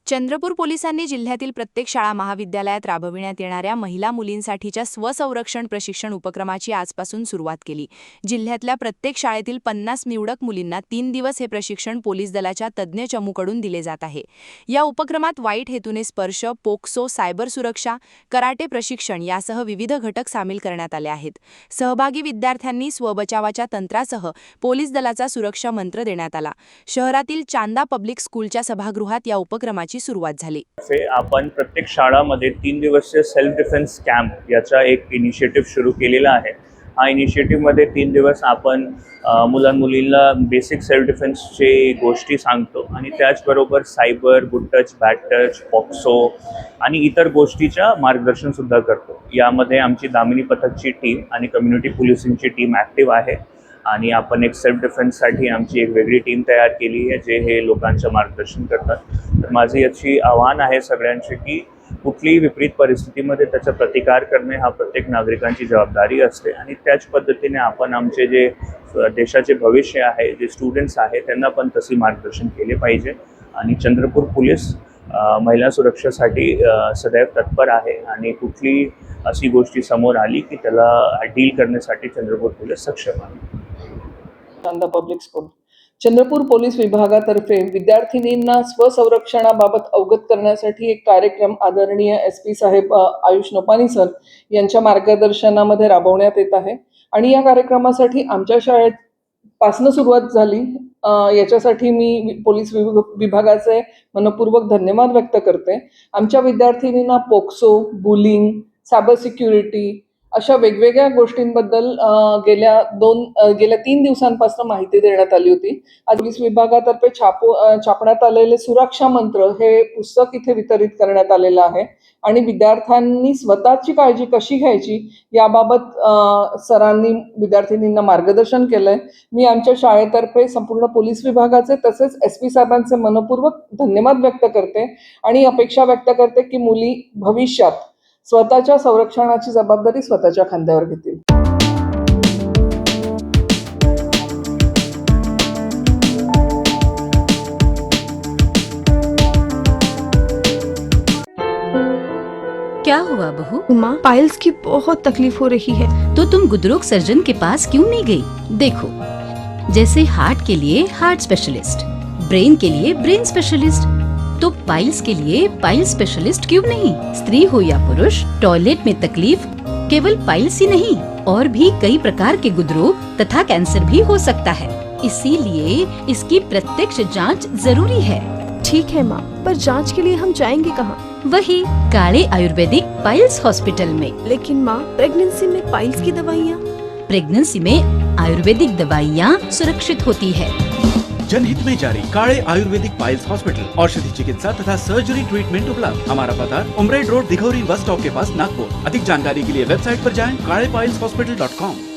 चंद्रपूर पोलिसांनी जिल्ह्यातील प्रत्येक शाळा महाविद्यालयात राबविण्यात येणाऱ्या महिला मुलींसाठीच्या स्वसंरक्षण प्रशिक्षण उपक्रमाची आजपासून सुरुवात केली। जिल्ह्यातल्या प्रत्येक शाळेतील 50 निवडक मुलींना 3 दिवस हे प्रशिक्षण पोलीस दलाच्या तज्ज्ञ चमूकडून दिले जात आहे। या उपक्रमात वाईट हेतूने स्पर्श, पोक्सो, सायबर सुरक्षा, कराटे प्रशिक्षण यासह विविध घटक सामील करण्यात आले आहेत। सहभागी विद्यार्थ्यांनी स्वबचावाच्या तंत्रासह पोलीस दलाचा सुरक्षा मंत्र देण्यात आला। शहरातील चांदा पब्लिक स्कूलच्या सभागृहात या उपक्रमाची सुरुवात झाली। आपण प्रत्येक शाळांमध्ये 3 दिवसीय सेल्फ डिफेन्स कॅम्प याचा एक इनिशिएटिव्ह सुरू केलेला आहे। हा इनिशिएटिव्ह मध्ये 3 दिवस आपण मुलांमुलींना बेसिक सेल्फ डिफेन्सचे गोष्टी सांगतो आणि त्याचबरोबर cyber, good touch, bad touch, POCSO आणि इतर गोष्टीचा मार्गदर्शन सुद्धा करतो। यामध्ये आमची दामिनी पथकची टीम आणि कम्युनिटी पोलिसिंगची टीम ॲक्टिव्ह आहे आणि आपण एक सेल्फ डिफेन्ससाठी आमची एक वेगळी टीम तयार केली आहे जे हे लोकांचं मार्गदर्शन करतात। तर माझी याची आव्हान आहे सगळ्यांचे की कुठलीही विपरीत परिस्थितीमध्ये त्याचा प्रतिकार करणे हा प्रत्येक नागरिकांची जबाबदारी असते आणि त्याच पद्धतीने आपण आमचे जे देशाचे भविष्य आहे, जे स्टुडंट्स आहे त्यांना पण तसे मार्गदर्शन केले पाहिजे। आणि चंद्रपूर पोलीस महिला सुरक्षेसाठी सदैव तत्पर आहे आणि कुठली अशी गोष्टी समोर आली की त्याला डील करण्यासाठी चंद्रपूर पोलीस सक्षम आहे। Chanda public school Chandrapur police विभागातर्फे विद्यार्थिनींना स्वसंरक्षणाबाबत अवगत करण्यासाठी एक कार्यक्रम आदरणीय SP साहेब आयुष नोपानी सर यांच्या मार्गदर्शनामध्ये राबवण्यात येत आहे आणि या कार्यक्रमासाठी आमच्या शाळेत पासून सुरुवात झाली। याच्यासाठी मी पोलीस विभागाचे मनपूर्वक धन्यवाद व्यक्त करते। आमच्या विद्यार्थिनींना पोक्सो, बुलिंग, सायबर सिक्युरिटी अशा वेगवेगळ्या गोष्टींबद्दल गेल्या 3 दिवसांपासून माहिती देण्यात आली होती। आज पोलीस विभागातर्फे छापण्यात आलेले सुरक्षा मंत्र हे पुस्तक इथे वितरित करण्यात आलेलं आहे आणि विद्यार्थ्यांनी स्वतःची काळजी कशी घ्यायची याबाबत सरांनी विद्यार्थिनींना मार्गदर्शन केलंय। मी आमच्या शाळेतर्फे संपूर्ण पोलीस विभागाचे तसेच SP साहेबांचे मनपूर्वक धन्यवाद व्यक्त करते आणि अपेक्षा व्यक्त करते की मुली भविष्यात स्वतःच्या संरक्षणाची जबाबदारी स्वतःच्या खांद्यावर घेतील। क्या हुआ बहू? माँ, पाइल्स की बहुत तकलीफ हो रही है। तो तुम गुदरोग सर्जन के पास क्यों नहीं गई? देखो, जैसे हार्ट के लिए हार्ट स्पेशलिस्ट, ब्रेन के लिए ब्रेन स्पेशलिस्ट, तो पाइल्स के लिए पाइल्स स्पेशलिस्ट क्यों नहीं? स्त्री हो या पुरुष, टॉयलेट में तकलीफ केवल पाइल्स ही नहीं और भी कई प्रकार के गुदरोग तथा कैंसर भी हो सकता है। इसीलिए इसकी प्रत्यक्ष जांच जरूरी है। ठीक है माँ, पर जांच के लिए हम जाएंगे कहाँ? वही काले आयुर्वेदिक पाइल्स हॉस्पिटल में। लेकिन माँ, प्रेगनेंसी में पाइल्स की दवाइयाँ? प्रेगनेंसी में आयुर्वेदिक दवाइयाँ सुरक्षित होती है। जनहित में जारी काले आयुर्वेदिक पाइल्स हॉस्पिटल, औषधि चिकित्सा तथा सर्जरी ट्रीटमेंट उपलब्ध। हमारा पता उमरेड रोड, दिघौरी बस स्टॉप के पास, नागपुर। अधिक जानकारी के लिए वेबसाइट पर जाएं kalepileshhospital.com।